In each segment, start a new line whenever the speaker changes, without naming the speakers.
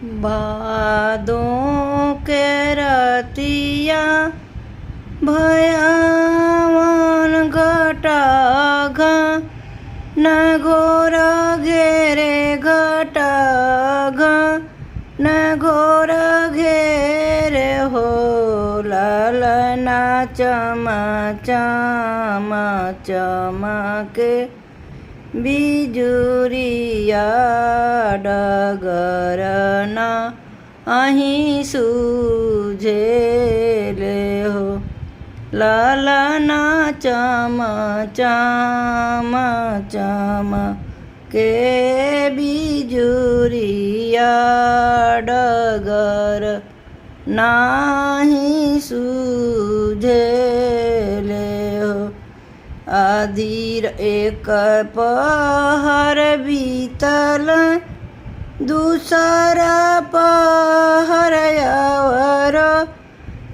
भादों के रतिया भयावन घटाघा न घोर घेरे घटाघा न घोर घेरे हो लालना चमा चमा चमके बिजुरिया डगरना અહીં સૂઝે લે હો લાલના ચમ ચમ ચમ કે બીજુરિયા ડગર નાહી સૂઝે લે હો આધીર એક પહર બીતલ दूसरा पहर अवर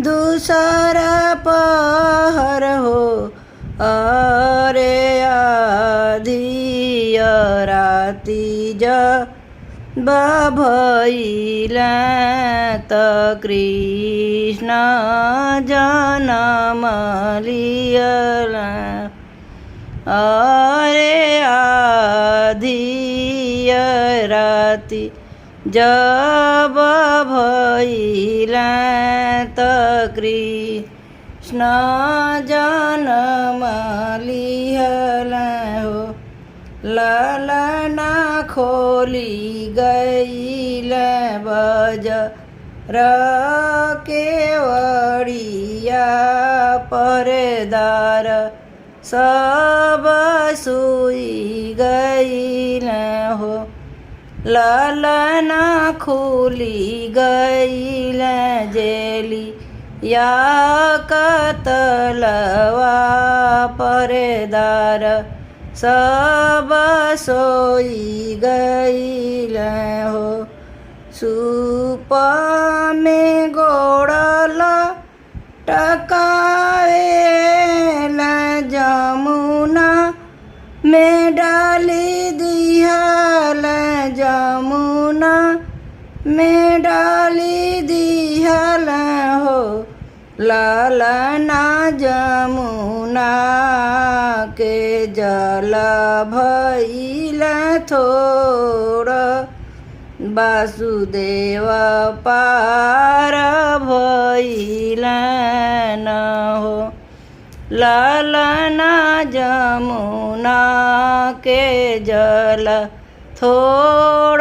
दूसरा पहर हो अरे आधी राती ज बभैला त कृष्ण जनम लियला अरे आधी राती जब भैला त कृष्ण जनम लिहला हो लालना खोली गईल बजर केवड़िया परदार सब सुई गईल हो लालना खुली गईल जेली या कतलवा परदार सब सोई गईल हो सूप में गोड़ल टकावेला जमुना में डाली दिहल जमुना में डाली दिहल हो लालना जमुना के जल भइल थोड़ वासुदेव पार भइल न हो लालना जमुना के जल थोड़ा